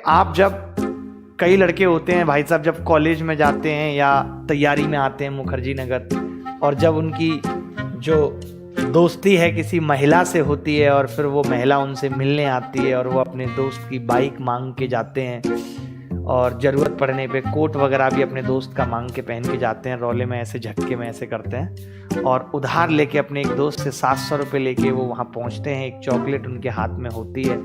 आप जब, कई लड़के होते हैं भाई साहब, जब कॉलेज में जाते हैं या तैयारी में आते हैं मुखर्जी नगर, और जब उनकी जो दोस्ती है किसी महिला से होती है और फिर वो महिला उनसे मिलने आती है और वो अपने दोस्त की बाइक मांग के जाते हैं और ज़रूरत पड़ने पे कोट वगैरह भी अपने दोस्त का मांग के पहन के जाते हैं, रौले में ऐसे झटके में ऐसे करते हैं और उधार लेके अपने एक दोस्त से 700 रुपये लेके वो वहाँ पहुँचते हैं। एक चॉकलेट उनके हाथ में होती है,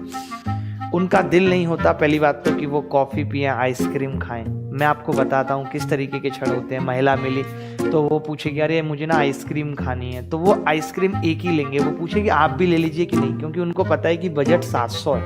उनका दिल नहीं होता पहली बात तो कि वो कॉफ़ी पिएं, आइसक्रीम खाएं। मैं आपको बताता हूँ किस तरीके के क्षण होते हैं। महिला मिली तो वो पूछेगी अरे मुझे ना आइसक्रीम खानी है, तो वो आइसक्रीम एक ही लेंगे। वो पूछेगी आप भी ले लीजिए कि नहीं, क्योंकि उनको पता है कि बजट 700 है,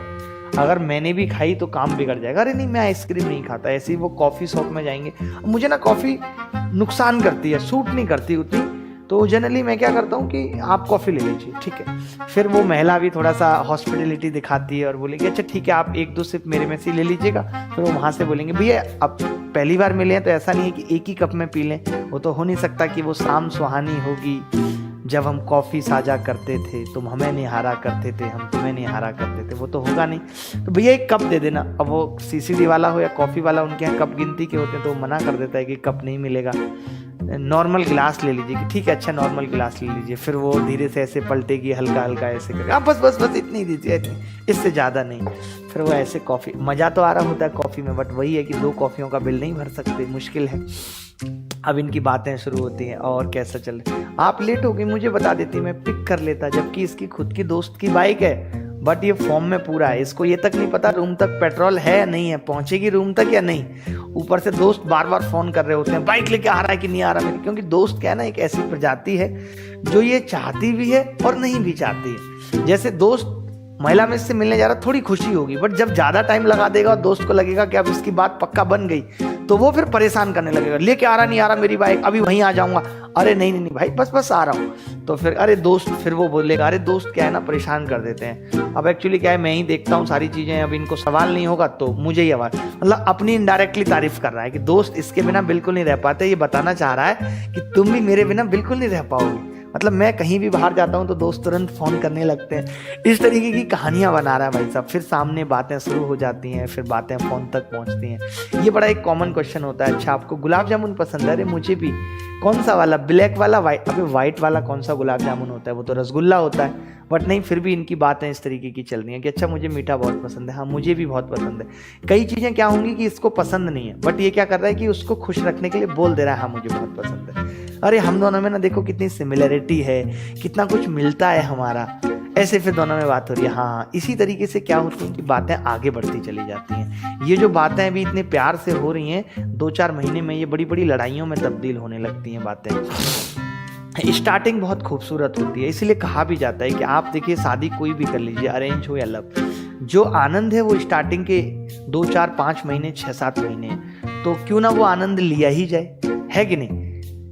अगर मैंने भी खाई तो काम बिगड़ जाएगा। अरे नहीं मैं आइसक्रीम नहीं खाता। ऐसे ही वो कॉफ़ी शॉप में जाएंगे, मुझे ना कॉफ़ी नुकसान करती है, सूट नहीं करती उतनी, तो जनरली मैं क्या करता हूँ कि आप कॉफ़ी ले लीजिए, ठीक है। फिर वो महिला भी थोड़ा सा हॉस्पिटलिटी दिखाती है और बोलेगी अच्छा ठीक है आप एक दो सिप मेरे में से ले लीजिएगा। फिर वो वहाँ से बोलेंगे भैया अब पहली बार मिले हैं तो ऐसा नहीं है कि एक ही कप में पी लें, वो तो हो नहीं सकता कि वो शाम सुहानी होगी जब हम कॉफ़ी साझा करते थे, तुम हमें निहारा करते थे, हम तुम्हें निहारा करते थे, वो तो होगा नहीं। तो भैया एक कप दे देना। अब वो सीसीडी वाला हो या कॉफ़ी वाला, उनके यहाँ कप गिनती के होते हैं तो वो मना कर देता है कि कप नहीं मिलेगा, नॉर्मल गिलास ले लीजिए। कि ठीक है अच्छा नॉर्मल गिलास ले लीजिए। फिर वो धीरे से ऐसे पलटेगी, हल्का हल्का ऐसे करके आप बस बस बस इतनी दीजिए, इतनी, इससे ज़्यादा नहीं। फिर वो ऐसे कॉफ़ी, मज़ा तो आ रहा होता है कॉफ़ी में, बट वही है कि 2 कॉफ़ियों का बिल नहीं भर सकते, मुश्किल है। अब इनकी बातें शुरू होती हैं और कैसा चल रहा है, आप लेट हो गई मुझे बता देती, मैं पिक कर लेता, जबकि इसकी खुद की दोस्त की बाइक है बट ये फॉर्म में पूरा है। इसको ये तक नहीं पता रूम तक पेट्रोल है या नहीं है, पहुंचेगी रूम तक या नहीं। ऊपर से दोस्त बार बार फोन कर रहे होते हैं बाइक लेके आ रहा है कि नहीं आ रहा मेरी, क्योंकि दोस्त क्या है ना एक ऐसी प्रजाति है जो ये चाहती भी है और नहीं भी चाहती है। जैसे दोस्त महिला में इससे मिलने जा रहा, थोड़ी खुशी होगी, बट जब ज्यादा टाइम लगा देगा और दोस्त को लगेगा कि अब इसकी बात पक्का बन गई, तो वो फिर परेशान करने लगेगा, लेके आ रहा नहीं आ रहा मेरी बाइक, अभी वहीं आ जाऊंगा, अरे नहीं नहीं नहीं भाई बस बस आ रहा हूँ। तो फिर अरे दोस्त, फिर वो बोलेगा, अरे दोस्त क्या है ना परेशान कर देते हैं। अब एक्चुअली क्या है, मैं ही देखता हूँ सारी चीजें, अब इनको सवाल नहीं होगा तो मुझे ही आवाज, मतलब अपनी इनडायरेक्टली तारीफ कर रहा है कि दोस्त इसके बिना बिल्कुल नहीं रह पाते। ये बताना चाह रहा है कि तुम भी मेरे बिना बिल्कुल नहीं रह पाओगे। मतलब मैं कहीं भी बाहर जाता हूँ तो दोस्त तुरंत फोन करने लगते हैं। इस तरीके की कहानियां बना रहा है भाई साहब। फिर सामने बातें शुरू हो जाती हैं, फिर बातें फोन तक पहुंचती हैं। ये बड़ा एक कॉमन क्वेश्चन होता है, अच्छा आपको गुलाब जामुन पसंद है? अरे मुझे भी। कौन सा वाला, ब्लैक वाला, वाइट? अबे वाइट वाला कौन सा गुलाब जामुन होता है, वो तो रसगुल्ला होता है। बट नहीं, फिर भी इनकी बातें इस तरीके की चल रही हैं कि अच्छा मुझे मीठा बहुत पसंद है, हाँ मुझे भी बहुत पसंद है। कई चीज़ें क्या होंगी कि इसको पसंद नहीं है, बट ये क्या कर रहा है कि उसको खुश रखने के लिए बोल दे रहा है हाँ मुझे बहुत पसंद है। अरे हम दोनों में ना देखो कितनी सिमिलरिटी है, कितना कुछ मिलता है हमारा। ऐसे फिर दोनों में बात हो रही है, हाँ इसी तरीके से क्या होती है कि बातें आगे बढ़ती चली जाती हैं। ये जो बातें अभी इतने प्यार से हो रही हैं, 2-4 महीने में ये बड़ी बड़ी लड़ाइयों में तब्दील होने लगती हैं बातें। स्टार्टिंग बहुत खूबसूरत होती है, इसलिए कहा भी जाता है कि आप देखिए शादी कोई भी कर लीजिए, अरेंज हो या लव, जो आनंद है वो स्टार्टिंग के 2-4-5 महीने, 6-7 महीने, तो क्यों ना वो आनंद लिया ही जाए, है कि नहीं?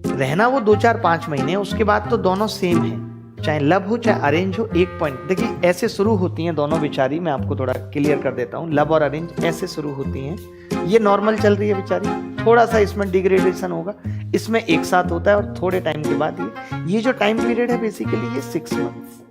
रहना वो 2-4-5 महीने, उसके बाद तो दोनों सेम है, चाहे लव हो चाहे अरेंज हो। एक पॉइंट देखिए, ऐसे शुरू होती हैं दोनों बेचारी, मैं आपको थोड़ा क्लियर कर देता हूँ। लव और अरेंज ऐसे शुरू होती हैं, ये नॉर्मल चल रही है बेचारी, थोड़ा सा इसमें डिग्रेडेशन होगा, इसमें एक साथ होता है और थोड़े टाइम के बाद ये जो टाइम पीरियड है बेसिकली ये 6 मंथ्स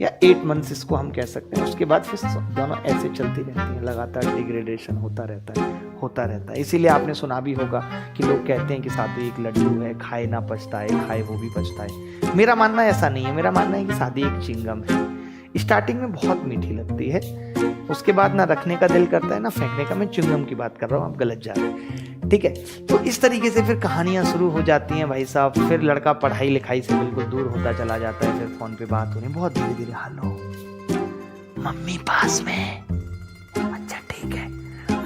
या 8 मंथ्स इसको हम कह सकते हैं। उसके बाद फिर दोनों ऐसे चलती रहती हैं, लगातार डिग्रेडेशन होता रहता है। इसीलिए आपने सुना भी होगा कि लोग कहते हैं कि शादी एक लड्डू है, खाए ना पछताए, खाए वो भी पछताए। मेरा मानना ऐसा नहीं है, मेरा मानना है कि शादी एक चिंगम है। स्टार्टिंग में बहुत मीठी लगती है, उसके बाद ना रखने का दिल करता है ना फेंकने का। मैं चिंगम की बात कर रहा हूँ, आप गलत जा रहे हैं, ठीक है। तो इस तरीके से फिर कहानियां शुरू हो जाती हैं भाई साहब। फिर लड़का पढ़ाई लिखाई से बिल्कुल दूर होता चला जाता है, फिर फोन पे बात होनी बहुत धीरे धीरे, हेलो मम्मी पास में, अच्छा ठीक है,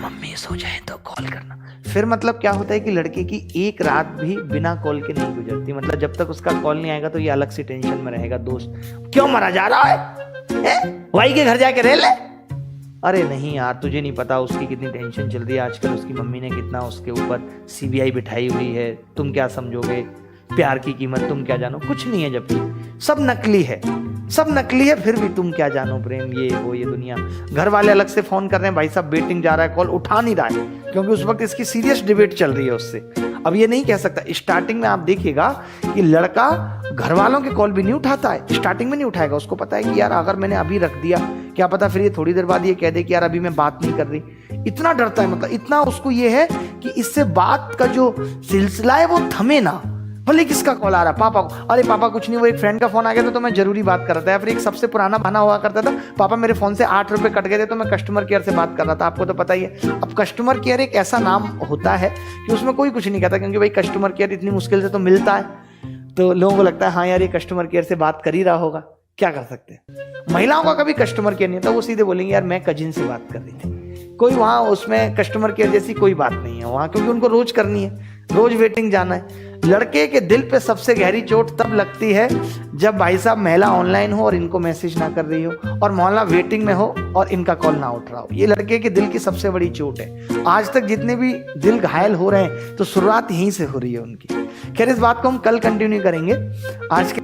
मम्मी सो जाए तो कॉल करना। फिर मतलब क्या होता है कि लड़के की एक रात भी बिना कॉल के नहीं गुजरती, मतलब जब तक उसका कॉल नहीं आएगा तो ये अलग सी टेंशन में रहेगा। दोस्त क्यों मरा जा रहा है, भाई के घर जाके रह ले। अरे नहीं यार तुझे नहीं पता उसकी कितनी टेंशन चल रही है आजकल, उसकी मम्मी ने कितना उसके ऊपर सीबीआई बिठाई हुई है, तुम क्या समझोगे, प्यार की कीमत तुम क्या जानो, कुछ नहीं है, जबकि सब नकली है, सब नकली है, फिर भी तुम क्या जानो प्रेम, ये वो ये दुनिया। घर वाले अलग से फोन कर रहे हैं, भाई साहब बेटिंग जा रहा है, कॉल उठा नहीं रहा है, क्योंकि उस वक्त इसकी सीरियस डिबेट चल रही है उससे। अब ये नहीं कह सकता, स्टार्टिंग में आप देखिएगा कि लड़का घर वालों के कॉल भी नहीं उठाता है, स्टार्टिंग में नहीं उठाएगा। उसको पता है कि यार अगर मैंने अभी रख दिया, क्या पता फिर ये थोड़ी देर बाद ये कह दे कि यार अभी मैं बात नहीं कर रही। इतना डरता है, मतलब इतना उसको ये है कि इससे बात का जो सिलसिला है वो थमे ना। भले किसका कॉल आ रहा है, पापा को, अरे पापा कुछ नहीं, वो एक फ्रेंड का फोन आ गया था तो मैं जरूरी बात कर रहा था। या फिर एक सबसे पुराना बहाना हुआ करता था, पापा मेरे फोन से 8 रुपए कट गए थे तो मैं कस्टमर केयर से बात कर रहा था। आपको तो पता ही है, अब कस्टमर केयर एक ऐसा नाम होता है कि उसमें कोई कुछ नहीं कहता, क्योंकि भाई कस्टमर केयर इतनी मुश्किल से तो मिलता है, तो लोगों को लगता है हाँ यार ये कस्टमर केयर से बात कर ही रहा होगा, क्या कर सकते हैं। महिलाओं का कभी कस्टमर केयर नहीं था, वो सीधे बोलेंगे यार मैं कजिन से बात कर रही थी। कोई वहाँ उसमें कस्टमर केयर जैसी कोई बात नहीं है वहाँ, क्योंकि उनको रोज करनी है, रोज वेटिंग जाना है। लड़के के दिल पे सबसे गहरी चोट तब लगती है जब भाई साहब महिला ऑनलाइन हो और इनको मैसेज ना कर रही हो, और मोहल्ला वेटिंग में हो और इनका कॉल ना उठ रहा हो। ये लड़के के दिल की सबसे बड़ी चोट है। आज तक जितने भी दिल घायल हो रहे हैं तो शुरुआत यहीं से हो रही है उनकी। खैर इस बात को हम कल कंटिन्यू करेंगे। आज के